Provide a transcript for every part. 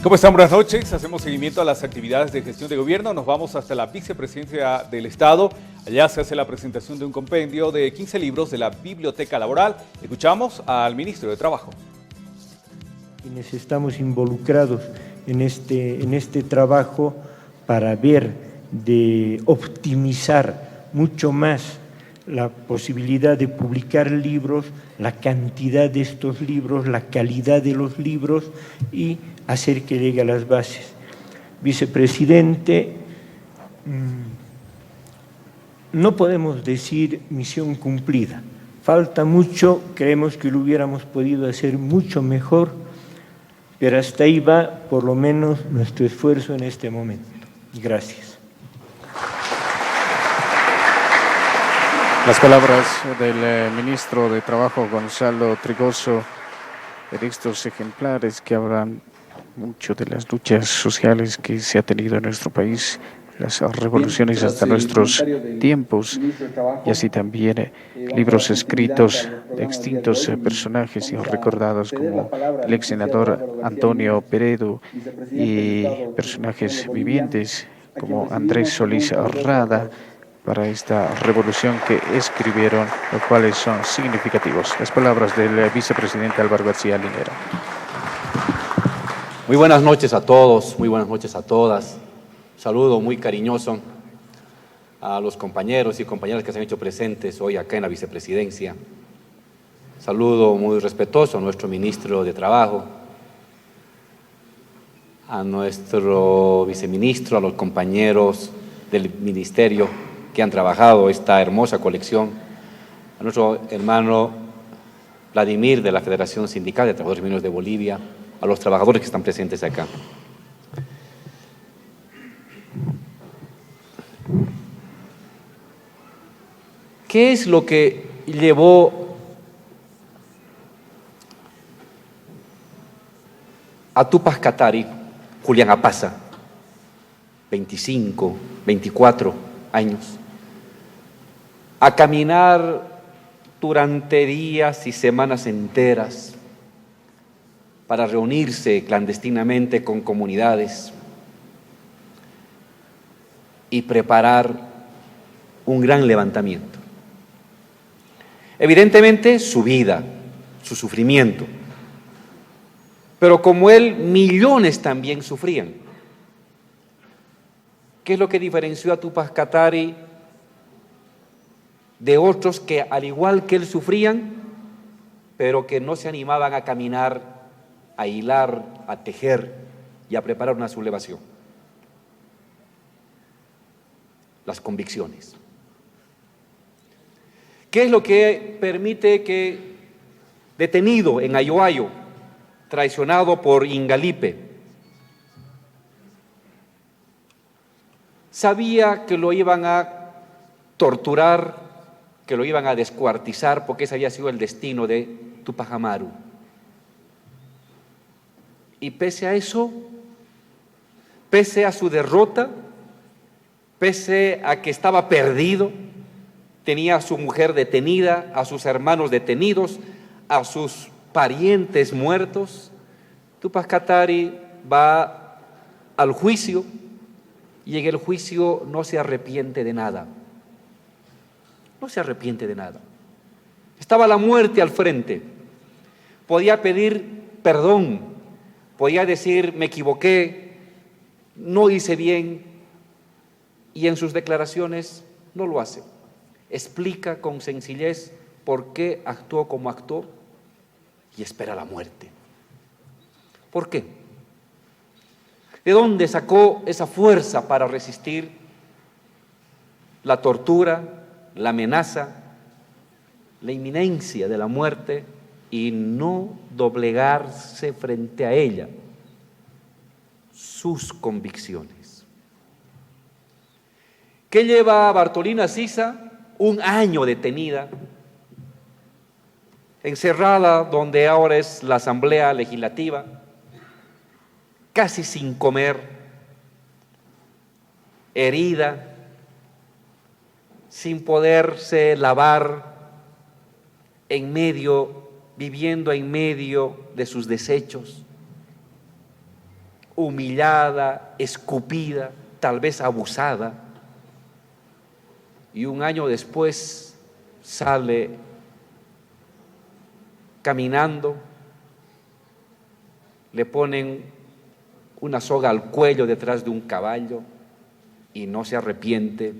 ¿Cómo están? Buenas noches. Hacemos seguimiento a las actividades de gestión de gobierno. Nos vamos hasta la vicepresidencia del Estado. Allá se hace la presentación de un compendio de 15 libros de la Biblioteca Laboral. Escuchamos al ministro de Trabajo. Quienes estamos involucrados en este trabajo para ver de optimizar mucho más la posibilidad de publicar libros, la cantidad de estos libros, la calidad de los libros y hacer que llegue a las bases. Vicepresidente, no podemos decir misión cumplida. Falta mucho, creemos que lo hubiéramos podido hacer mucho mejor, pero hasta ahí va por lo menos nuestro esfuerzo en este momento. Gracias. Las palabras del ministro de Trabajo, Gonzalo Trigoso, de estos ejemplares que hablan mucho de las luchas sociales que se ha tenido en nuestro país, las revoluciones hasta nuestros tiempos, y así también libros escritos de extintos personajes y recordados como el ex senador Antonio Peredo y personajes vivientes como Andrés Solís Rada, para esta revolución que escribieron, los cuales son significativos. Las palabras del vicepresidente Álvaro García Linera. Muy buenas noches a todos, muy buenas noches a todas. Saludo muy cariñoso a los compañeros y compañeras que se han hecho presentes hoy acá en la vicepresidencia. Saludo muy respetuoso a nuestro ministro de Trabajo, a nuestro viceministro, a los compañeros del ministerio que han trabajado esta hermosa colección, a nuestro hermano Vladimir de la Federación Sindical de Trabajadores Mineros de Bolivia, a los trabajadores que están presentes acá. ¿Qué es lo que llevó a Tupac Katari, Julián Apaza, 25, 24 años, a caminar durante días y semanas enteras para reunirse clandestinamente con comunidades y preparar un gran levantamiento? Evidentemente su vida, su sufrimiento, pero como él, millones también sufrían. ¿Qué es lo que diferenció a Tupac Katari de otros que al igual que él sufrían, pero que no se animaban a caminar, a hilar, a tejer y a preparar una sublevación? Las convicciones. ¿Qué es lo que permite que, detenido en Ayoayo, traicionado por Ingalipe, sabía que lo iban a torturar, que lo iban a descuartizar, porque ese había sido el destino de Tupac Amaru? Y pese a eso, pese a su derrota, pese a que estaba perdido, tenía a su mujer detenida, a sus hermanos detenidos, a sus parientes muertos, Tupac Katari va al juicio y en el juicio no se arrepiente de nada. No se arrepiente de nada. Estaba la muerte al frente. Podía pedir perdón, podía decir me equivoqué, no hice bien, y en sus declaraciones no lo hace. Explica con sencillez por qué actuó como actuó y espera la muerte. ¿Por qué? ¿De dónde sacó esa fuerza para resistir la tortura, la amenaza, la inminencia de la muerte y no doblegarse frente a ella? Sus convicciones. ¿Qué lleva a Bartolina Sisa? 1 año detenida, encerrada donde ahora es la Asamblea Legislativa, casi sin comer, herida, sin poderse lavar, viviendo en medio de sus desechos. humillada, escupida, tal vez abusada, y un año después sale caminando, le ponen una soga al cuello detrás de un caballo y no se arrepiente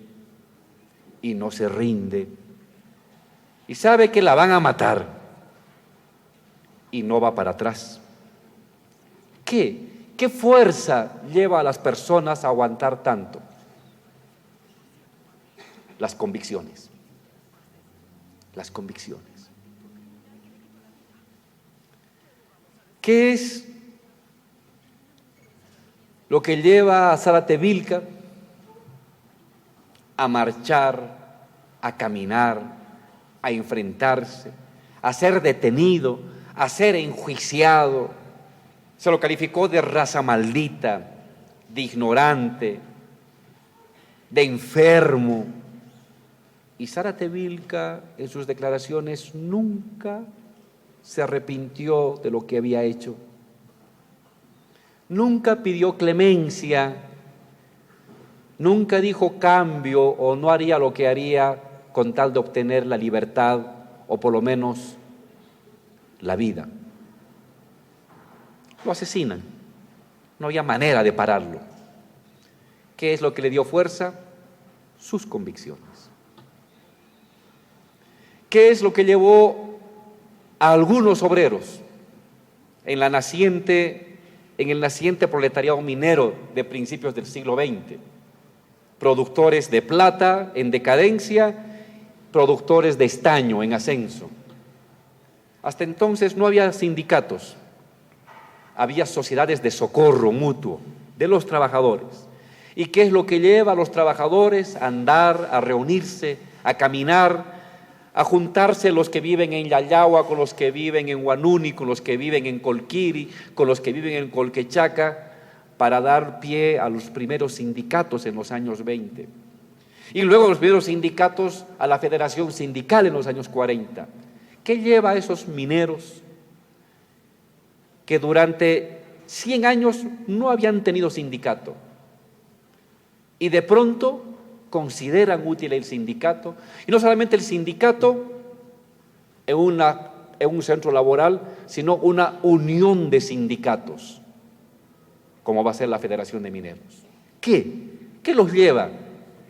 y no se rinde y sabe que la van a matar y no va para atrás. ¿Qué fuerza lleva a las personas a aguantar tanto? Las convicciones. Las convicciones. ¿Qué es lo que lleva a Zárate Vilca a marchar, a caminar, a enfrentarse, a ser detenido, a ser enjuiciado? Se lo calificó de raza maldita, de ignorante, de enfermo. Y Zárate Vilca en sus declaraciones nunca se arrepintió de lo que había hecho. Nunca pidió clemencia, nunca dijo cambio o no haría lo que haría con tal de obtener la libertad o por lo menos la vida. Lo asesinan, no había manera de pararlo. ¿Qué es lo que le dio fuerza? Sus convicciones. ¿Qué es lo que llevó a algunos obreros en el naciente proletariado minero de principios del siglo XX? Productores de plata en decadencia, productores de estaño en ascenso. Hasta entonces no había sindicatos, había sociedades de socorro mutuo de los trabajadores. ¿Y qué es lo que lleva a los trabajadores a andar, a reunirse, a caminar, a juntarse los que viven en Yayagua con los que viven en Huanuni, con los que viven en Colquiri, con los que viven en Colquechaca, para dar pie a los primeros sindicatos en los años 20? Y luego los primeros sindicatos a la Federación Sindical en los años 40. ¿Qué lleva a esos mineros que durante 100 años no habían tenido sindicato y de pronto consideran útil el sindicato? Y no solamente el sindicato en un centro laboral, sino una unión de sindicatos, como va a ser la Federación de Mineros. ¿Qué los lleva?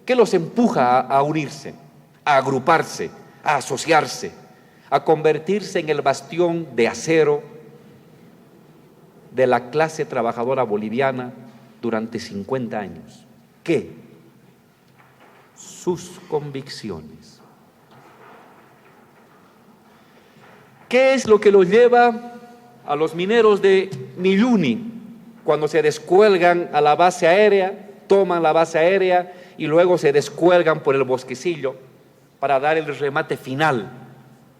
¿Qué los empuja a unirse, a agruparse, a asociarse, a convertirse en el bastión de acero de la clase trabajadora boliviana durante 50 años? ¿Qué? Sus convicciones. ¿Qué es lo que los lleva a los mineros de Milluni cuando se descuelgan a la base aérea, toman la base aérea y luego se descuelgan por el bosquecillo para dar el remate final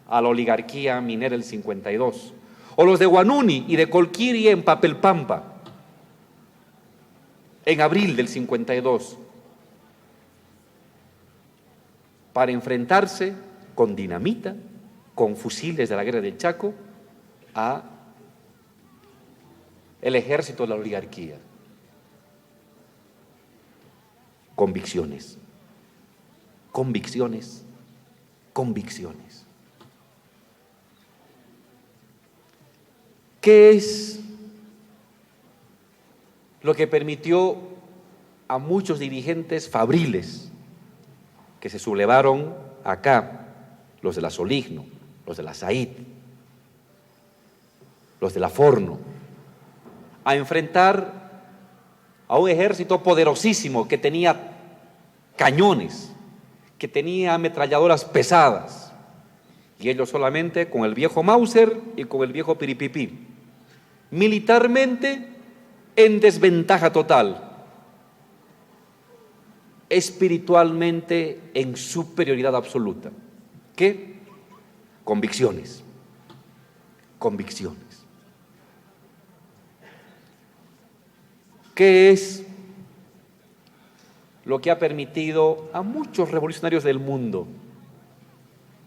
a la oligarquía minera del 52? O los de Huanuni y de Colquiri en Papelpampa, en abril del 52, para enfrentarse con dinamita, con fusiles de la guerra del Chaco, a el ejército de la oligarquía. Convicciones, convicciones, convicciones. ¿Qué es lo que permitió a muchos dirigentes fabriles que se sublevaron acá, los de la Soligno, los de la Said, los de la Forno, a enfrentar a un ejército poderosísimo que tenía cañones, que tenía ametralladoras pesadas, y ellos solamente con el viejo Mauser y con el viejo Piripipí, militarmente en desventaja total, espiritualmente en superioridad absoluta? ¿Qué? Convicciones, convicciones. ¿Qué es lo que ha permitido a muchos revolucionarios del mundo,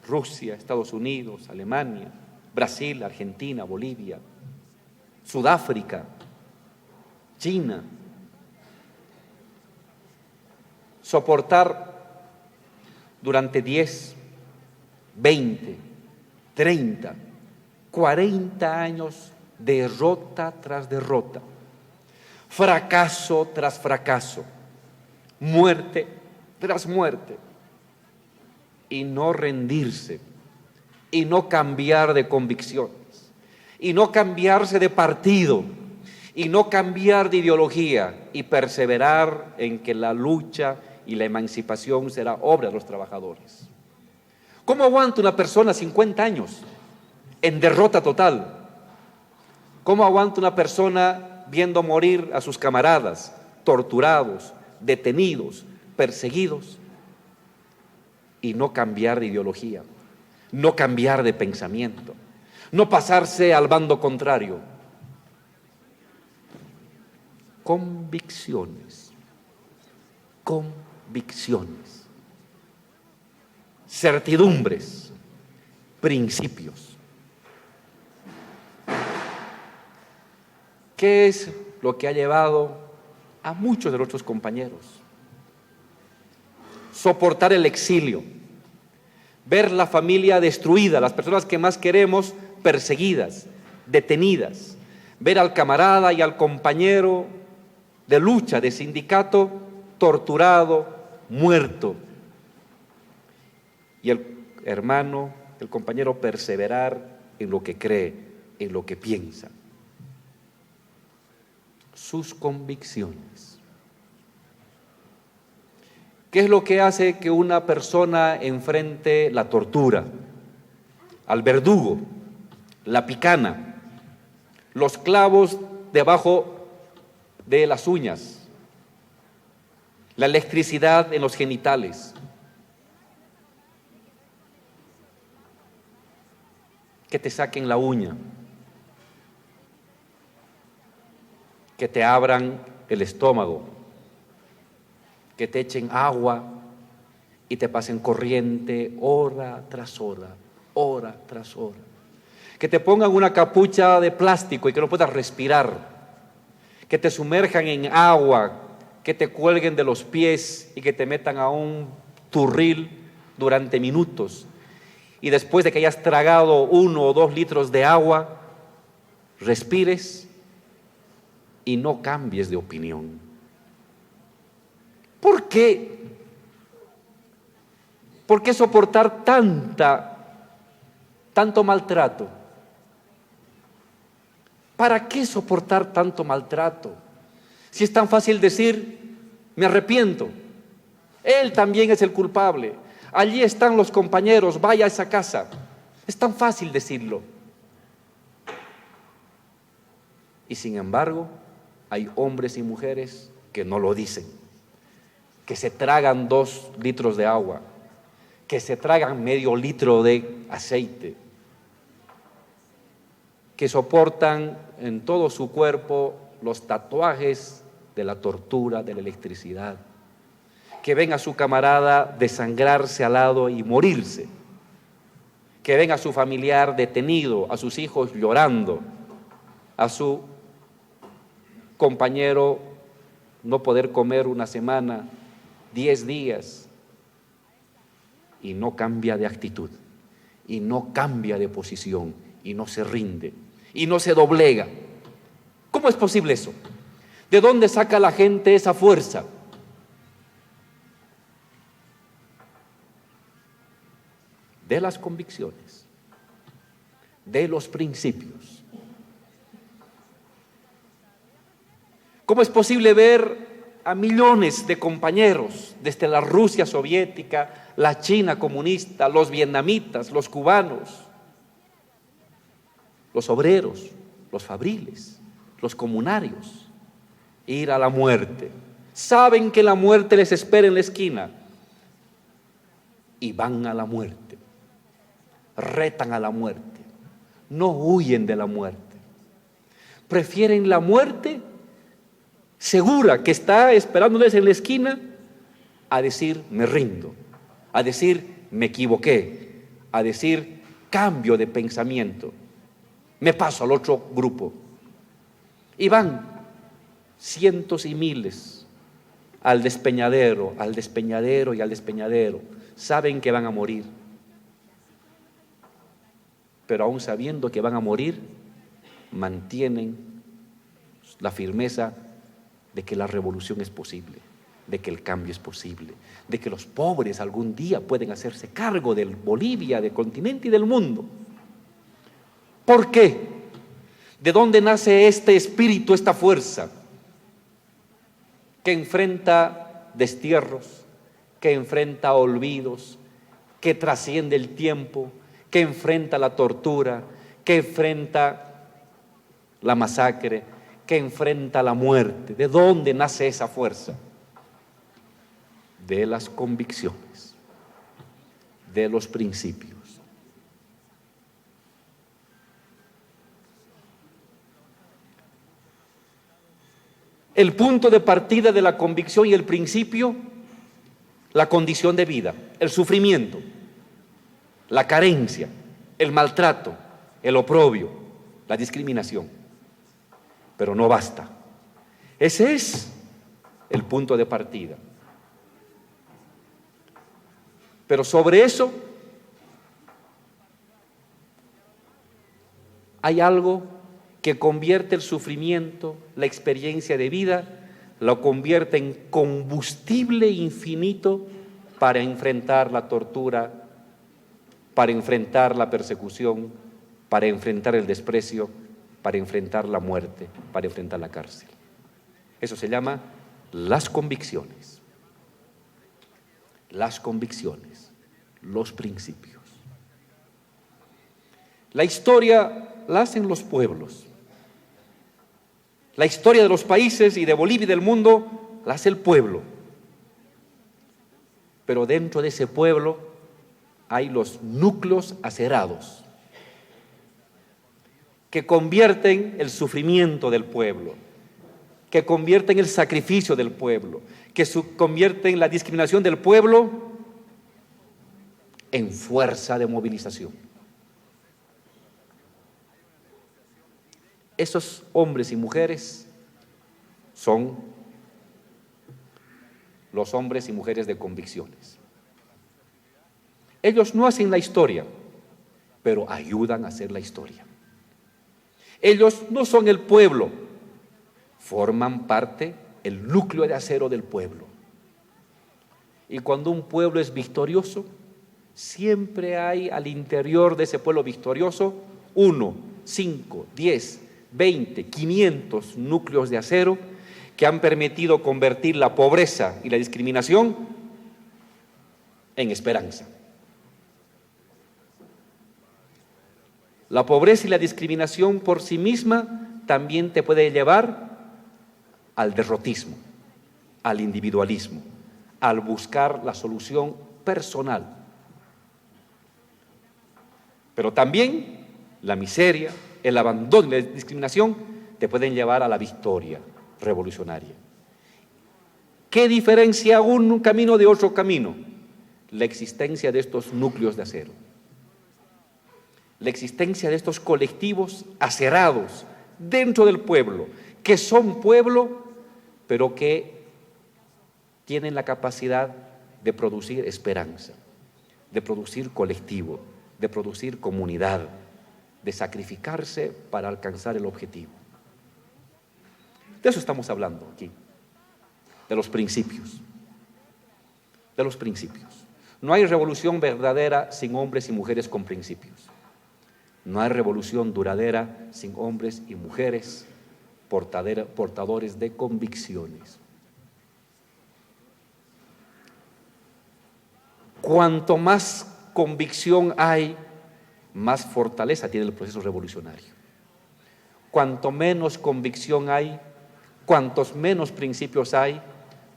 Rusia, Estados Unidos, Alemania, Brasil, Argentina, Bolivia, Sudáfrica, China. Soportar durante 10, 20, 30, 40 años derrota tras derrota, fracaso tras fracaso, muerte tras muerte, y no rendirse, y no cambiar de convicciones, y no cambiarse de partido, y no cambiar de ideología, y perseverar en que la lucha y la emancipación será obra de los trabajadores. ¿Cómo aguanta una persona 50 años en derrota total? ¿Cómo aguanta una persona viendo morir a sus camaradas, torturados, detenidos, perseguidos, y no cambiar de ideología, no cambiar de pensamiento, no pasarse al bando contrario? Convicciones, certidumbres, principios. ¿Qué es lo que ha llevado a muchos de nuestros compañeros? Soportar el exilio, ver la familia destruida, las personas que más queremos perseguidas, detenidas, ver al camarada y al compañero de lucha, de sindicato, torturado, muerto, y el hermano, el compañero, perseverar en lo que cree, en lo que piensa. Sus convicciones. ¿Qué es lo que hace que una persona enfrente la tortura, al verdugo, la picana, los clavos debajo de las uñas, la electricidad en los genitales? Que te saquen la uña, que te abran el estómago, que te echen agua y te pasen corriente hora tras hora, hora tras hora, que te pongan una capucha de plástico y que no puedas respirar, que te sumerjan en agua, que te cuelguen de los pies y que te metan a un turril durante minutos, y después de que hayas tragado 1 o 2 litros de agua, respires y no cambies de opinión. ¿Por qué? ¿Por qué soportar tanto maltrato? ¿Para qué soportar tanto maltrato? Si es tan fácil decir, me arrepiento, él también es el culpable, allí están los compañeros, vaya a esa casa. Es tan fácil decirlo. Y sin embargo, hay hombres y mujeres que no lo dicen, que se tragan 2 litros de agua, que se tragan medio litro de aceite, que soportan en todo su cuerpo los tatuajes de la tortura, de la electricidad, que ven a su camarada desangrarse al lado y morirse, que ven a su familiar detenido, a sus hijos llorando, a su compañero no poder comer una semana, 10 días, y no cambia de actitud, y no cambia de posición, y no se rinde, y no se doblega. ¿Cómo es posible eso? ¿De dónde saca la gente esa fuerza? De las convicciones, de los principios. ¿Cómo es posible ver a millones de compañeros desde la Rusia soviética, la China comunista, los vietnamitas, los cubanos, los obreros, los fabriles, los comunarios, ir a la muerte? Saben que la muerte les espera en la esquina y van a la muerte, retan a la muerte, no huyen de la muerte, prefieren la muerte segura que está esperándoles en la esquina a decir me rindo, a decir me equivoqué, a decir cambio de pensamiento, me paso al otro grupo. Y van cientos y miles al despeñadero y al despeñadero. Saben que van a morir, pero aún sabiendo que van a morir, mantienen la firmeza de que la revolución es posible, de que el cambio es posible, de que los pobres algún día pueden hacerse cargo de Bolivia, del continente y del mundo. ¿Por qué? ¿De dónde nace este espíritu, esta fuerza que enfrenta destierros, que enfrenta olvidos, que trasciende el tiempo, que enfrenta la tortura, que enfrenta la masacre, que enfrenta la muerte? ¿De dónde nace esa fuerza? De las convicciones, de los principios. El punto de partida de la convicción y el principio, la condición de vida, el sufrimiento, la carencia, el maltrato, el oprobio, la discriminación. Pero no basta. Ese es el punto de partida. Pero sobre eso hay algo que convierte el sufrimiento, la experiencia de vida, lo convierte en combustible infinito para enfrentar la tortura, para enfrentar la persecución, para enfrentar el desprecio, para enfrentar la muerte, para enfrentar la cárcel. Eso se llama las convicciones. Las convicciones, los principios. La historia la hacen los pueblos. La historia de los países y de Bolivia y del mundo la hace el pueblo. Pero dentro de ese pueblo hay los núcleos acerados que convierten el sufrimiento del pueblo, que convierten el sacrificio del pueblo, que convierten la discriminación del pueblo en fuerza de movilización. Esos hombres y mujeres son los hombres y mujeres de convicciones. Ellos no hacen la historia, pero ayudan a hacer la historia. Ellos no son el pueblo, forman parte, el núcleo de acero del pueblo. Y cuando un pueblo es victorioso, siempre hay al interior de ese pueblo victorioso 1, 5, 10, 20, 500 núcleos de acero que han permitido convertir la pobreza y la discriminación en esperanza. La pobreza y la discriminación por sí misma también te puede llevar al derrotismo, al individualismo, al buscar la solución personal. Pero también la miseria, el abandono y la discriminación te pueden llevar a la victoria revolucionaria. ¿Qué diferencia un camino de otro camino? La existencia de estos núcleos de acero. La existencia de estos colectivos acerados dentro del pueblo, que son pueblo, pero que tienen la capacidad de producir esperanza, de producir colectivo, de producir comunidad, de sacrificarse para alcanzar el objetivo. De eso estamos hablando aquí, de los principios. De los principios. No hay revolución verdadera sin hombres y mujeres con principios. No hay revolución duradera sin hombres y mujeres portadores de convicciones. Cuanto más convicción hay, más fortaleza tiene el proceso revolucionario. Cuanto menos convicción hay, cuantos menos principios hay,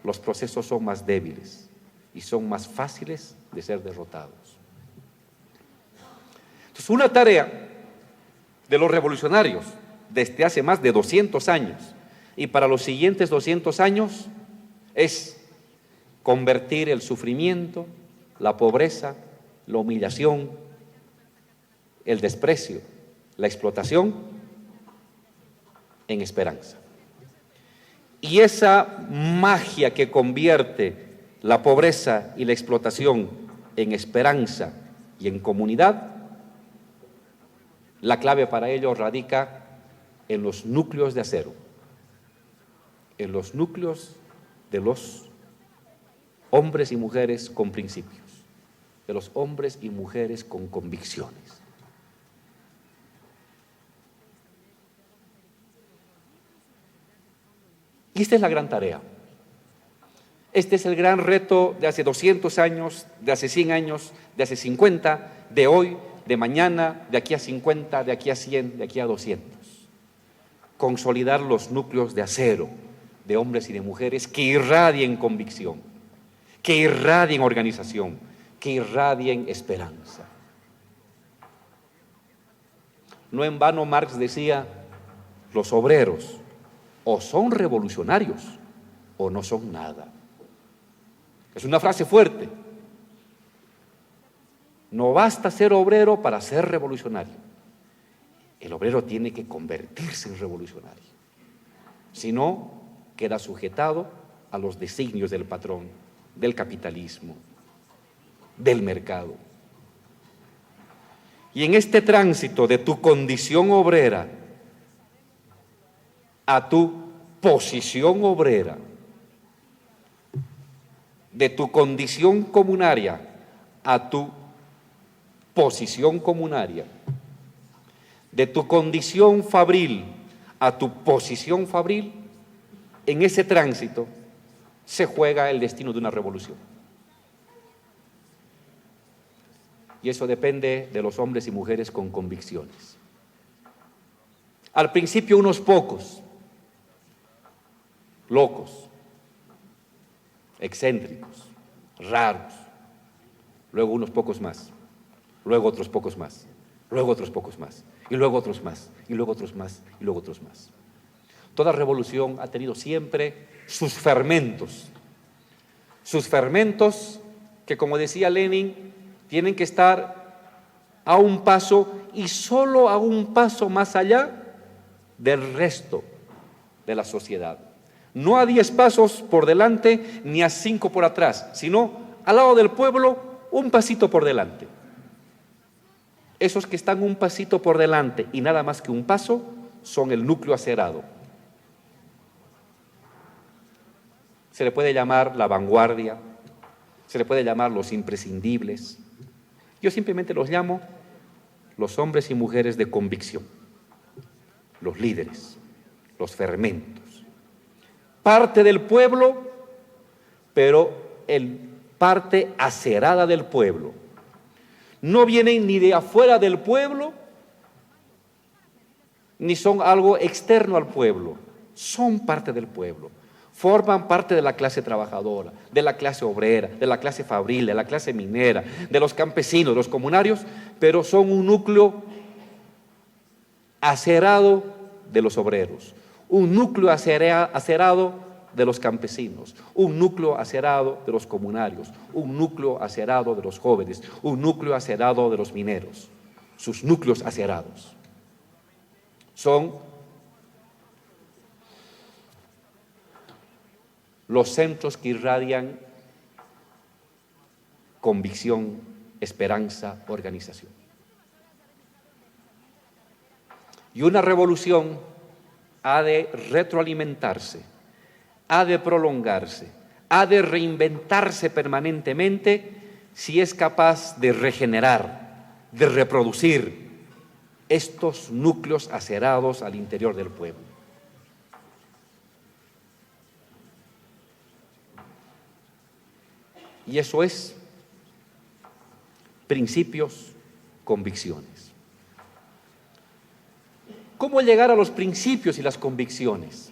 los procesos son más débiles y son más fáciles de ser derrotados. Entonces, una tarea de los revolucionarios desde hace más de 200 años y para los siguientes 200 años es convertir el sufrimiento, la pobreza, la humillación, el desprecio, la explotación en esperanza. Y esa magia que convierte la pobreza y la explotación en esperanza y en comunidad, la clave para ello radica en los núcleos de acero, en los núcleos de los hombres y mujeres con principios, de los hombres y mujeres con convicciones. Y esta es la gran tarea. Este es el gran reto de hace 200 años, de hace 100 años, de hace 50, de hoy, de mañana, de aquí a 50, de aquí a 100, de aquí a 200. Consolidar los núcleos de acero de hombres y de mujeres que irradien convicción, que irradien organización, que irradien esperanza. No en vano Marx decía, los obreros o son revolucionarios o no son nada. Es una frase fuerte. No basta ser obrero para ser revolucionario. El obrero tiene que convertirse en revolucionario. Si no, queda sujetado a los designios del patrón, del capitalismo, del mercado. Y en este tránsito de tu condición obrera a tu posición obrera, de tu condición comunaria a tu posición comunaria, de tu condición fabril a tu posición fabril, en ese tránsito se juega el destino de una revolución. Y eso depende de los hombres y mujeres con convicciones. Al principio unos pocos, locos, excéntricos, raros, luego unos pocos más, luego otros pocos más, luego otros pocos más, y luego otros más, y luego otros más, y luego otros más. Toda revolución ha tenido siempre sus fermentos que, como decía Lenin, tienen que estar a un paso y solo a un paso más allá del resto de la sociedad. No a 10 pasos por delante ni a 5 por atrás, sino al lado del pueblo, un pasito por delante. Esos que están un pasito por delante y nada más que un paso son el núcleo acerado. Se le puede llamar la vanguardia, se le puede llamar los imprescindibles. Yo simplemente los llamo los hombres y mujeres de convicción, los líderes, los fermentos. Parte del pueblo, pero parte acerada del pueblo. No vienen ni de afuera del pueblo, ni son algo externo al pueblo. Son parte del pueblo. Forman parte de la clase trabajadora, de la clase obrera, de la clase fabril, de la clase minera, de los campesinos, de los comunarios, pero son un núcleo acerado de los obreros, un núcleo acerado de los campesinos, un núcleo acerado de los comunarios, un núcleo acerado de los jóvenes, un núcleo acerado de los mineros. Sus núcleos acerados son los centros que irradian convicción, esperanza, organización. Y una revolución ha de retroalimentarse, ha de prolongarse, ha de reinventarse permanentemente si es capaz de regenerar, de reproducir estos núcleos acerados al interior del pueblo. Y eso es principios, convicciones. ¿Cómo llegar a los principios y las convicciones?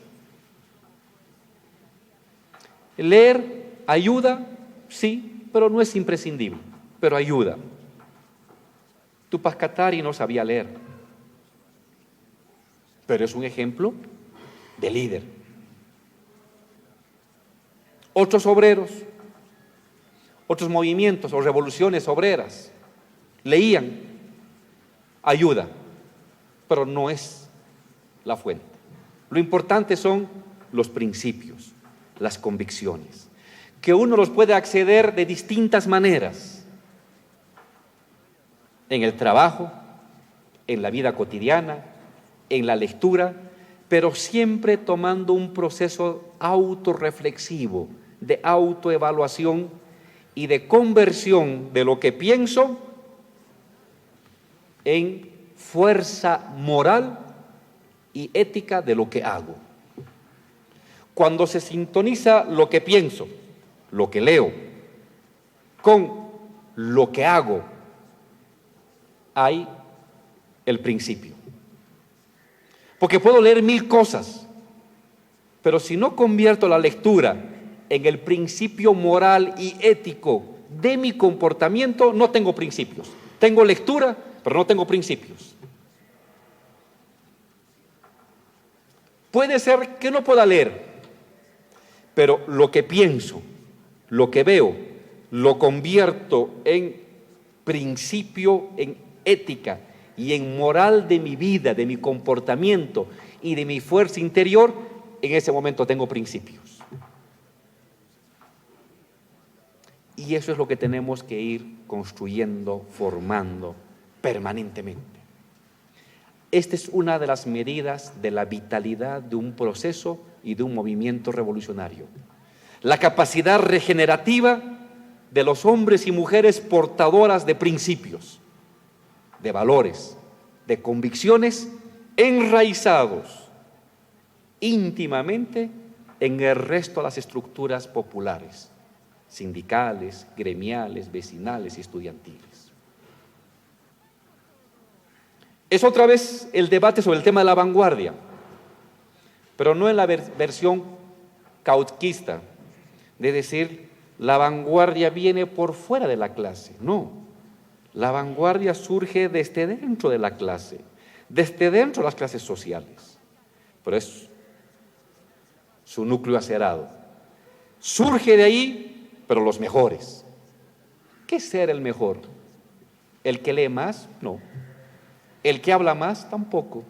Leer ayuda, sí, pero no es imprescindible, pero ayuda. Tupac Katari no sabía leer, pero es un ejemplo de líder. Otros obreros, otros movimientos o revoluciones obreras leían, ayuda, pero no es la fuente. Lo importante son los principios, las convicciones, que uno los puede acceder de distintas maneras, en el trabajo, en la vida cotidiana, en la lectura, pero siempre tomando un proceso autorreflexivo, de autoevaluación y de conversión de lo que pienso en fuerza moral y ética de lo que hago. Cuando se sintoniza lo que pienso, lo que leo, con lo que hago, hay el principio. Porque puedo leer 1000 cosas, pero si no convierto la lectura en el principio moral y ético de mi comportamiento, no tengo principios. Tengo lectura, pero no tengo principios. Puede ser que no pueda leer, pero lo que pienso, lo que veo, lo convierto en principio, en ética y en moral de mi vida, de mi comportamiento y de mi fuerza interior. En ese momento tengo principios. Y eso es lo que tenemos que ir construyendo, formando permanentemente. Esta es una de las medidas de la vitalidad de un proceso y de un movimiento revolucionario. La capacidad regenerativa de los hombres y mujeres portadoras de principios, de valores, de convicciones enraizados íntimamente en el resto de las estructuras populares, sindicales, gremiales, vecinales y estudiantiles. Es otra vez el debate sobre el tema de la vanguardia, pero no en la versión cautquista, de decir, la vanguardia viene por fuera de la clase. No, la vanguardia surge desde dentro de la clase, desde dentro de las clases sociales, pero es su núcleo acerado. Surge de ahí, pero los mejores. ¿Qué es ser el mejor? ¿El que lee más? No. ¿El que habla más? Tampoco.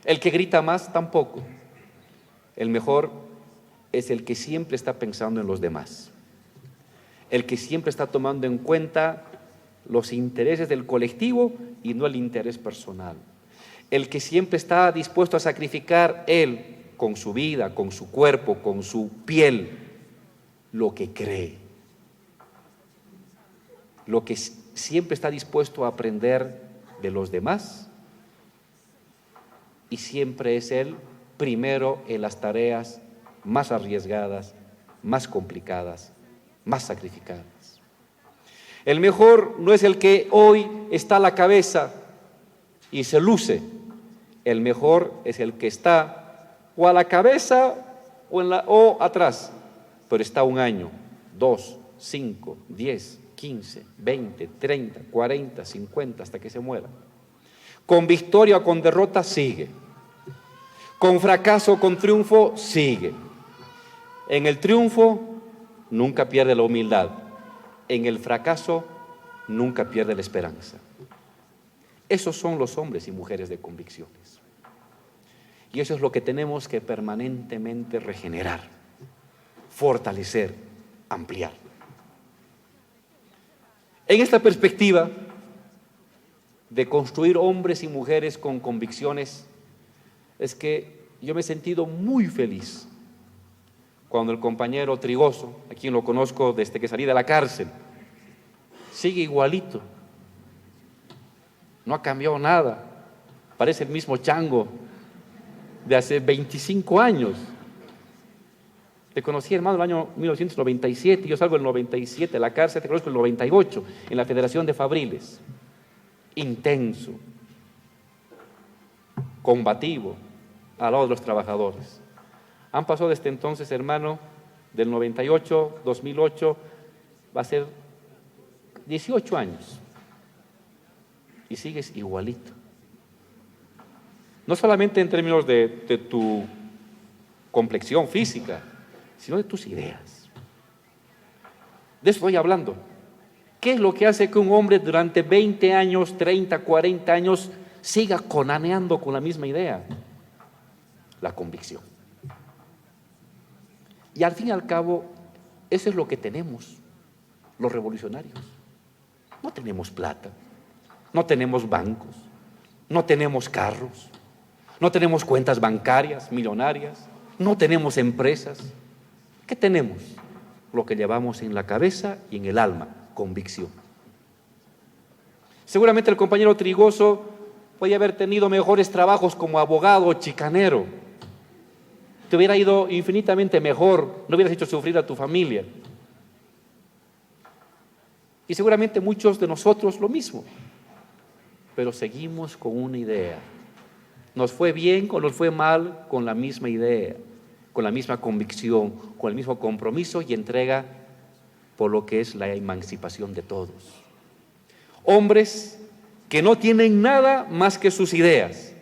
¿El que grita más? Tampoco. El mejor es el que siempre está pensando en los demás, el que siempre está tomando en cuenta los intereses del colectivo y no el interés personal, el que siempre está dispuesto a sacrificar él con su vida, con su cuerpo, con su piel, lo que cree, lo que siempre está dispuesto a aprender de los demás y siempre es él primero en las tareas más arriesgadas, más complicadas, más sacrificadas. El mejor no es el que hoy está a la cabeza y se luce. El mejor es el que está o a la cabeza o atrás, pero está 1 año, 2, 5, 10, 15, 20, 30, 40, 50, hasta que se muera. Con victoria o con derrota sigue. Con fracaso o con triunfo sigue. En el triunfo nunca pierde la humildad. En el fracaso nunca pierde la esperanza. Esos son los hombres y mujeres de convicciones. Y eso es lo que tenemos que permanentemente regenerar, fortalecer, ampliar. En esta perspectiva de construir hombres y mujeres con convicciones, es que yo me he sentido muy feliz cuando el compañero Trigoso, a quien lo conozco desde que salí de la cárcel, sigue igualito, no ha cambiado nada, parece el mismo chango de hace 25 años. Te conocí, hermano, en el año 1997, yo salgo en el 97 de la cárcel, te conozco en el 98, en la Federación de Fabriles. Intenso, combativo, al lado de los trabajadores. Han pasado desde entonces, hermano, del 98, 2008, va a ser 18 años. Y sigues igualito. No solamente en términos de tu complexión física, sino de tus ideas. De eso estoy hablando. ¿Qué es lo que hace que un hombre durante 20 años, 30, 40 años siga conaneando con la misma idea? La convicción. Y al fin y al cabo, eso es lo que tenemos los revolucionarios. No tenemos plata, no tenemos bancos, no tenemos carros, no tenemos cuentas bancarias millonarias, no tenemos empresas. ¿Qué tenemos? Lo que llevamos en la cabeza y en el alma, convicción. Seguramente el compañero Trigoso podía haber tenido mejores trabajos como abogado o chicanero. Te hubiera ido infinitamente mejor, no hubieras hecho sufrir a tu familia. Y seguramente muchos de nosotros lo mismo. Pero seguimos con una idea. Nos fue bien o nos fue mal con la misma idea, con la misma convicción, con el mismo compromiso y entrega por lo que es la emancipación de todos. Hombres que no tienen nada más que sus ideas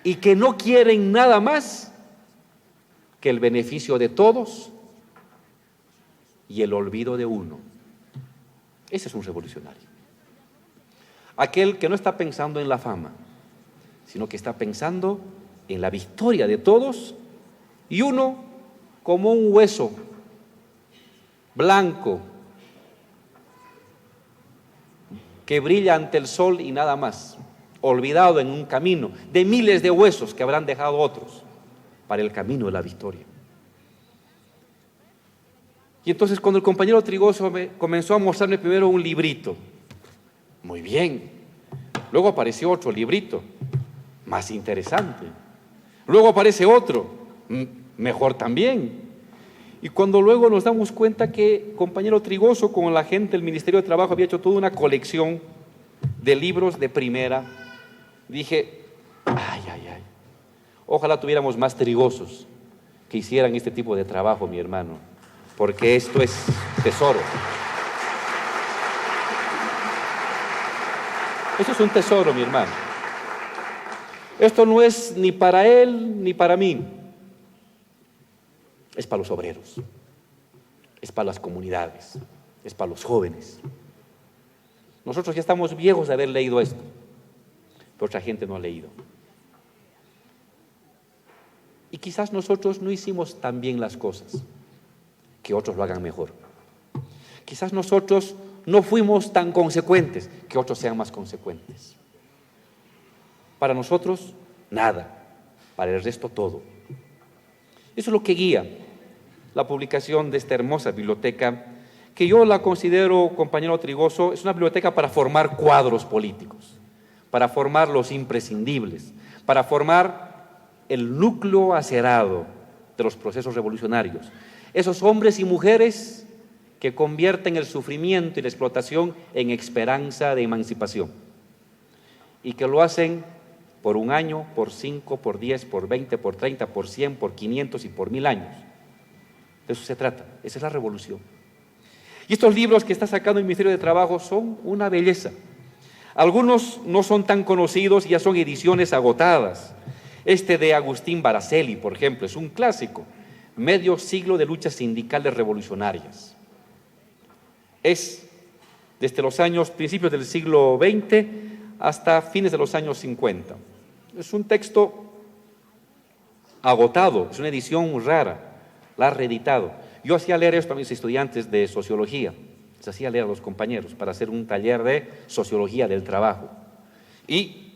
y que no quieren nada más que el beneficio de todos y el olvido de uno. Ese es un revolucionario. Aquel que no está pensando en la fama, sino que está pensando en la victoria de todos y uno como un hueso blanco que brilla ante el sol y nada más, olvidado en un camino de miles de huesos que habrán dejado otros para el camino de la victoria. Y entonces cuando el compañero Trigoso comenzó a mostrarme primero un librito, muy bien, luego apareció otro librito, más interesante, luego aparece otro, mejor también. Y cuando luego nos damos cuenta que compañero Trigoso con la gente del Ministerio de Trabajo había hecho toda una colección de libros de primera, dije, ay, ojalá tuviéramos más Trigosos que hicieran este tipo de trabajo, mi hermano, porque esto es tesoro. Esto es un tesoro, mi hermano. Esto no es ni para él ni para mí. Es para los obreros, es para las comunidades, es para los jóvenes. Nosotros ya estamos viejos de haber leído esto, pero otra gente no ha leído. Y quizás nosotros no hicimos tan bien las cosas, que otros lo hagan mejor. Quizás nosotros no fuimos tan consecuentes, que otros sean más consecuentes. Para nosotros, nada, para el resto todo. Eso es lo que guía la publicación de esta hermosa biblioteca, que yo la considero, compañero Trigoso, es una biblioteca para formar cuadros políticos, para formar los imprescindibles, para formar el núcleo acerado de los procesos revolucionarios. Esos hombres y mujeres que convierten el sufrimiento y la explotación en esperanza de emancipación y que lo hacen por 1 año, por 5, por 10, por 20, por 30, por 100, por 500 y por 1000 años. De eso se trata, esa es la revolución. Y estos libros que está sacando el Ministerio de Trabajo son una belleza. Algunos no son tan conocidos y ya son ediciones agotadas. Este de Agustín Baracelli, por ejemplo, es un clásico, Medio siglo de luchas sindicales revolucionarias. Es desde los principios del siglo XX hasta fines de los años 50. Es un texto agotado, es una edición rara, la ha reeditado. Yo hacía leer esto a mis estudiantes de sociología, les hacía leer a los compañeros para hacer un taller de sociología del trabajo. Y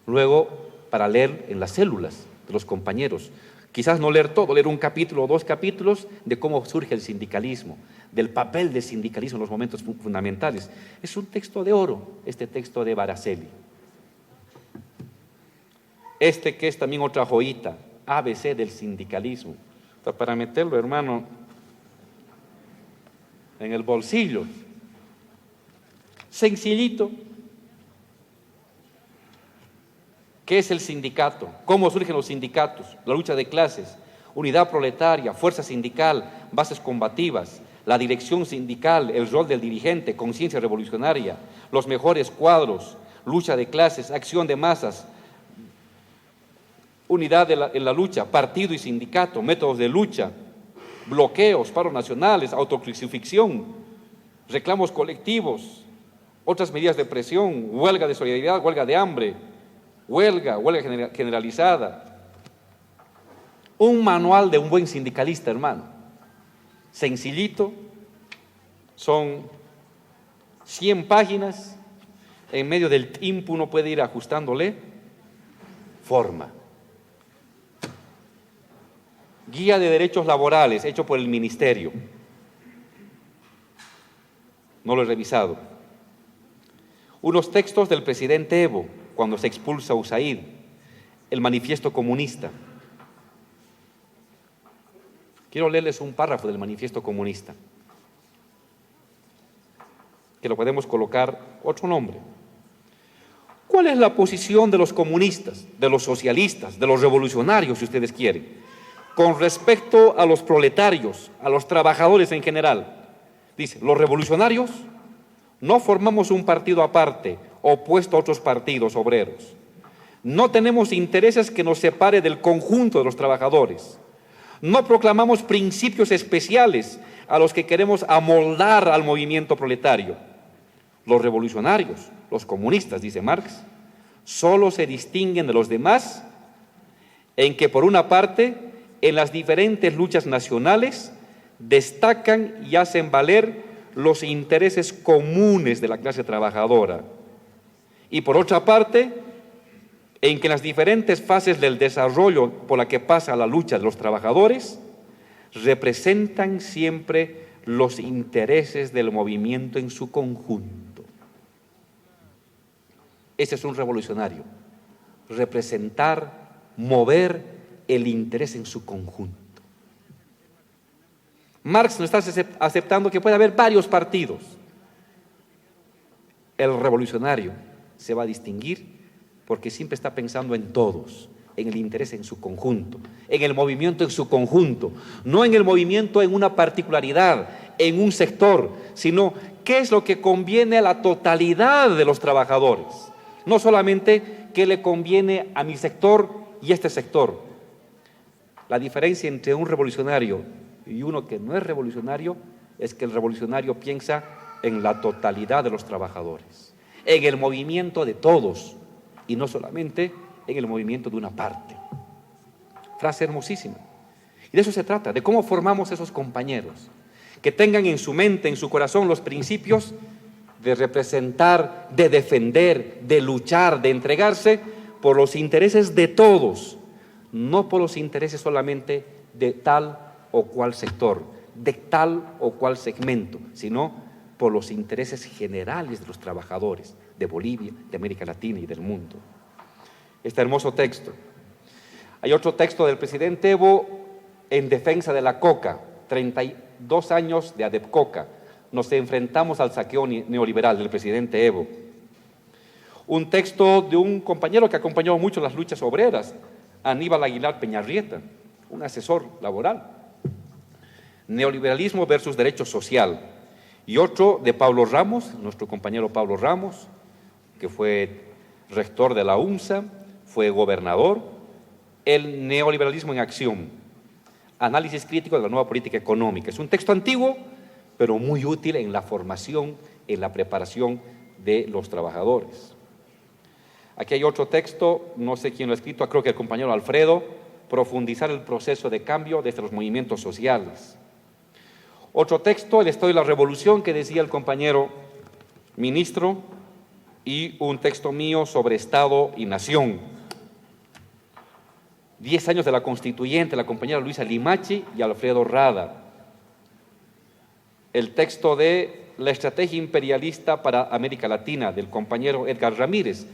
luego para leer en las células de los compañeros, quizás no leer todo, leer un capítulo o 2 capítulos de cómo surge el sindicalismo, del papel del sindicalismo en los momentos fundamentales. Es un texto de oro, este texto de Baracelli. Este que es también otra joyita, ABC del sindicalismo, para meterlo, hermano, en el bolsillo. Sencillito. ¿Qué es el sindicato? ¿Cómo surgen los sindicatos? La lucha de clases, unidad proletaria, fuerza sindical, bases combativas, la dirección sindical, el rol del dirigente, conciencia revolucionaria, los mejores cuadros, lucha de clases, acción de masas, unidad en la lucha, partido y sindicato, métodos de lucha, bloqueos, paros nacionales, autocrucifixión, reclamos colectivos, otras medidas de presión, huelga de solidaridad, huelga de hambre, huelga generalizada. un manual de un buen sindicalista, hermano. Sencillito, son 100 páginas, en medio del tiempo uno puede ir ajustándole forma. Guía de derechos laborales, hecho por el ministerio. No lo he revisado. Unos textos del presidente Evo, cuando se expulsa a USAID, el manifiesto comunista. Quiero leerles un párrafo del manifiesto comunista, que lo podemos colocar otro nombre. ¿Cuál es la posición de los comunistas, de los socialistas, de los revolucionarios, si ustedes quieren, con respecto a los proletarios, a los trabajadores en general? Dice, los revolucionarios no formamos un partido aparte, opuesto a otros partidos obreros. No tenemos intereses que nos separe del conjunto de los trabajadores. No proclamamos principios especiales a los que queremos amoldar al movimiento proletario. Los revolucionarios, los comunistas, dice Marx, solo se distinguen de los demás en que, por una parte, en las diferentes luchas nacionales destacan y hacen valer los intereses comunes de la clase trabajadora, y por otra parte, en que en las diferentes fases del desarrollo por la que pasa la lucha de los trabajadores, representan siempre los intereses del movimiento en su conjunto. Ese es un revolucionario, representar, mover el interés en su conjunto. Marx no está aceptando que puede haber varios partidos. El revolucionario se va a distinguir porque siempre está pensando en todos, en el interés en su conjunto, en el movimiento en su conjunto, no en el movimiento en una particularidad, en un sector, sino qué es lo que conviene a la totalidad de los trabajadores, no solamente qué le conviene a mi sector y este sector. La diferencia entre un revolucionario y uno que no es revolucionario es que el revolucionario piensa en la totalidad de los trabajadores, en el movimiento de todos y no solamente en el movimiento de una parte. Frase hermosísima. Y de eso se trata, de cómo formamos esos compañeros, que tengan en su mente, en su corazón los principios de representar, de defender, de luchar, de entregarse por los intereses de todos, no por los intereses solamente de tal o cual sector, de tal o cual segmento, sino por los intereses generales de los trabajadores de Bolivia, de América Latina y del mundo. Este hermoso texto. Hay otro texto del presidente Evo en defensa de la coca, 32 años de ADEPCOCA. Nos enfrentamos al saqueo neoliberal del presidente Evo. Un texto de un compañero que acompañó mucho las luchas obreras, Aníbal Aguilar Peñarrieta, un asesor laboral. Neoliberalismo versus derecho social. Y otro de Pablo Ramos, nuestro compañero Pablo Ramos, que fue rector de la UNSA, fue gobernador. El neoliberalismo en acción. Análisis crítico de la nueva política económica. Es un texto antiguo, pero muy útil en la formación, en la preparación de los trabajadores. Aquí hay otro texto, no sé quién lo ha escrito, creo que el compañero Alfredo, profundizar el proceso de cambio desde los movimientos sociales. Otro texto, el Estado y la Revolución, que decía el compañero ministro, y un texto mío sobre Estado y Nación. 10 años de la Constituyente, la compañera Luisa Limachi y Alfredo Rada. El texto de La Estrategia Imperialista para América Latina, del compañero Edgar Ramírez,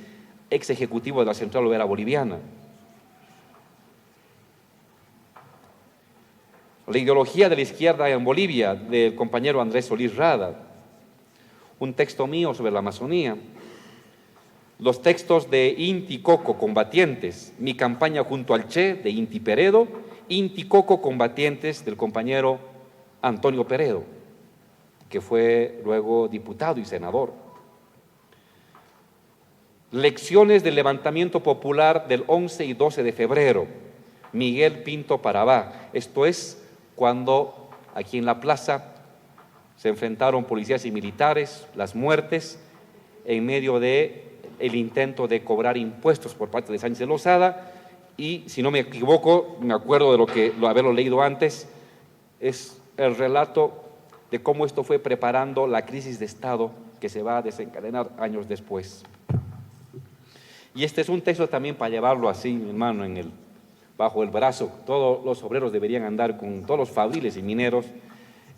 ex ejecutivo de la Central Obrera Boliviana. La ideología de la izquierda en Bolivia, del compañero Andrés Solís Rada. Un texto mío sobre la Amazonía. Los textos de Inti Coco Combatientes, mi campaña junto al Che, de Inti Peredo, Inti Coco Combatientes, del compañero Antonio Peredo, que fue luego diputado y senador. Lecciones del levantamiento popular del 11 y 12 de febrero, Miguel Pinto Parabá. Esto es cuando aquí en la plaza se enfrentaron policías y militares, las muertes, en medio de el intento de cobrar impuestos por parte de Sánchez de Lozada y si no me equivoco, me acuerdo de haberlo leído antes, es el relato de cómo esto fue preparando la crisis de Estado que se va a desencadenar años después. Y este es un texto también para llevarlo así, hermano, bajo el brazo. Todos los obreros deberían andar con todos los fabriles y mineros.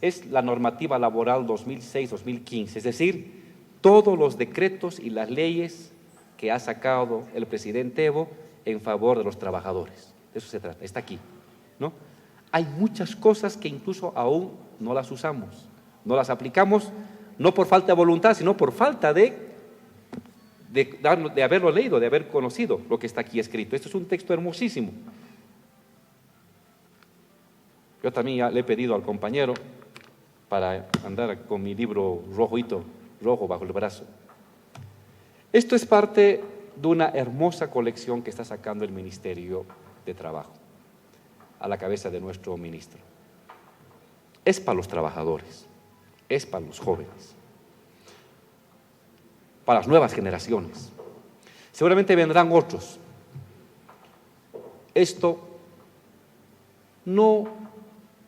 Es la normativa laboral 2006-2015, es decir, todos los decretos y las leyes que ha sacado el presidente Evo en favor de los trabajadores. De eso se trata, está aquí, ¿no? Hay muchas cosas que incluso aún no las usamos, no las aplicamos, no por falta de voluntad, sino por falta de haberlo leído, de haber conocido lo que está aquí escrito. Esto es un texto hermosísimo. Yo también ya le he pedido al compañero para andar con mi libro rojo bajo el brazo. Esto es parte de una hermosa colección que está sacando el Ministerio de Trabajo, a la cabeza de nuestro ministro. Es para los trabajadores, es para los jóvenes, para las nuevas generaciones. Seguramente vendrán otros. Esto no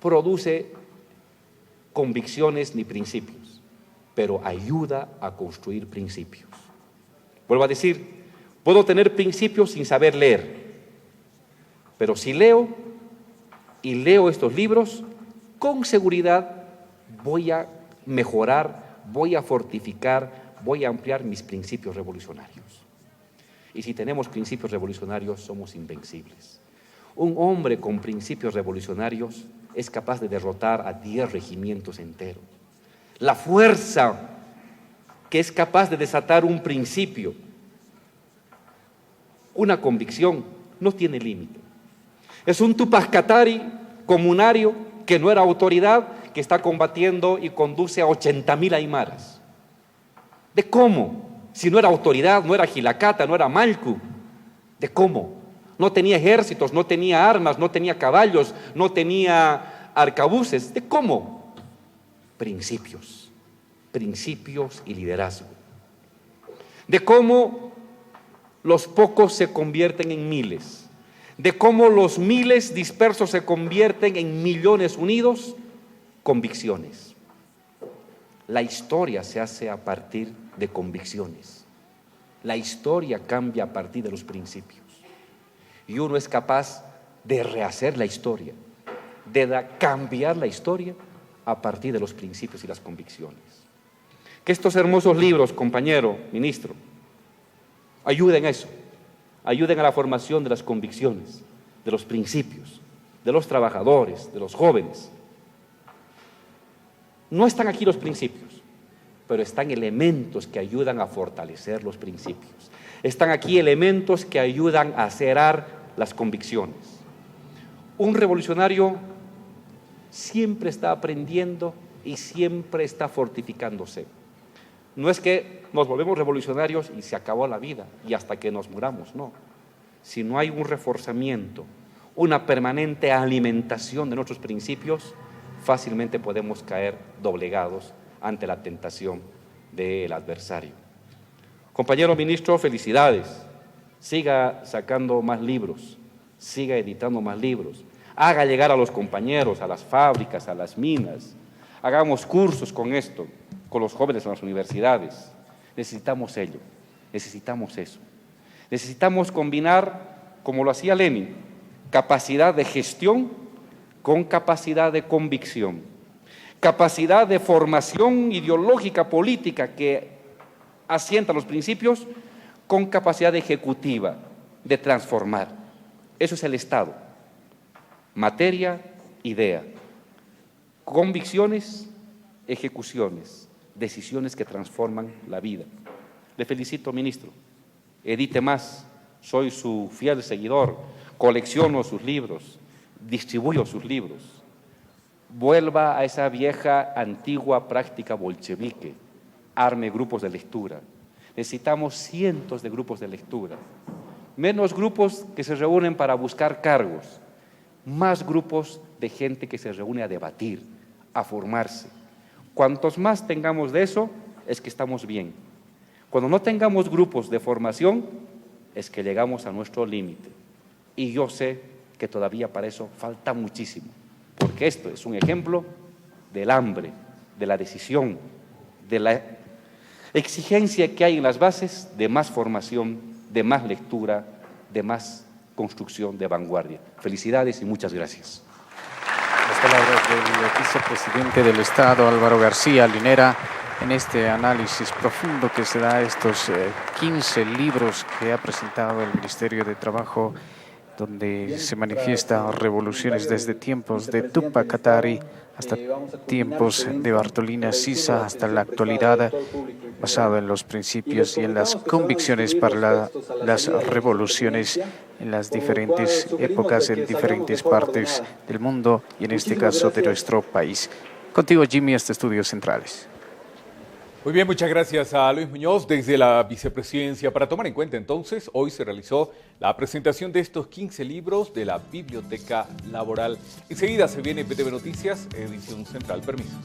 produce convicciones ni principios, pero ayuda a construir principios. Vuelvo a decir, puedo tener principios sin saber leer, pero si leo estos libros, con seguridad voy a mejorar, voy a fortificar, voy a ampliar mis principios revolucionarios. Y si tenemos principios revolucionarios, somos invencibles. Un hombre con principios revolucionarios es capaz de derrotar a 10 regimientos enteros. La fuerza que es capaz de desatar un principio, una convicción, no tiene límite. Es un Tupac Katari comunario que no era autoridad, que está combatiendo y conduce a 80.000 aymaras. ¿De cómo? Si no era autoridad, no era Gilacata, no era Malcu. ¿De cómo? No tenía ejércitos, no tenía armas, no tenía caballos, no tenía arcabuces. ¿De cómo? Principios y liderazgo. De cómo los pocos se convierten en miles, de cómo los miles dispersos se convierten en millones unidos, convicciones. La historia se hace a partir de convicciones. La historia cambia a partir de los principios. Y uno es capaz de rehacer la historia, de cambiar la historia a partir de los principios y las convicciones. Que estos hermosos libros, compañero, ministro, ayuden a eso, ayuden a la formación de las convicciones, de los principios, de los trabajadores, de los jóvenes. No están aquí los principios, pero están elementos que ayudan a fortalecer los principios. Están aquí elementos que ayudan a acerar las convicciones. Un revolucionario siempre está aprendiendo y siempre está fortificándose. No es que nos volvemos revolucionarios y se acabó la vida y hasta que nos muramos, no. Si no hay un reforzamiento, una permanente alimentación de nuestros principios, fácilmente podemos caer doblegados ante la tentación del adversario. Compañero ministro, felicidades. Siga sacando más libros, siga editando más libros. Haga llegar a los compañeros, a las fábricas, a las minas. Hagamos cursos con esto, con los jóvenes en las universidades. Necesitamos ello, necesitamos eso. Necesitamos combinar, como lo hacía Lenin, capacidad de gestión con capacidad de convicción, capacidad de formación ideológica, política que asienta los principios con capacidad ejecutiva de transformar. Eso es el Estado. Materia, idea. Convicciones, ejecuciones, decisiones que transforman la vida. Le felicito, ministro. Edite más. Soy su fiel seguidor. Colecciono sus libros. Distribuyo sus libros. Vuelva a esa vieja, antigua práctica bolchevique. Arme grupos de lectura. Necesitamos cientos de grupos de lectura. Menos grupos que se reúnen para buscar cargos. Más grupos de gente que se reúne a debatir, a formarse. Cuantos más tengamos de eso, es que estamos bien. Cuando no tengamos grupos de formación, es que llegamos a nuestro límite. Y yo sé que todavía para eso falta muchísimo, porque esto es un ejemplo del hambre, de la decisión, de la exigencia que hay en las bases de más formación, de más lectura, de más construcción de vanguardia. Felicidades y muchas gracias. Las palabras del vicepresidente del Estado, Álvaro García Linera, en este análisis profundo que se da a estos 15 libros que ha presentado el Ministerio de Trabajo, donde se manifiestan revoluciones desde tiempos de Tupac Katari hasta tiempos de Bartolina Sisa hasta la actualidad, basado en los principios y en las convicciones para las revoluciones en las diferentes épocas, en diferentes partes del mundo y en este caso de nuestro país. Contigo, Jimmy, hasta Estudios Centrales. Muy bien, muchas gracias a Luis Muñoz desde la vicepresidencia. Para tomar en cuenta entonces, hoy se realizó la presentación de estos 15 libros de la Biblioteca Laboral. Enseguida se viene PTV Noticias, edición central. Permiso.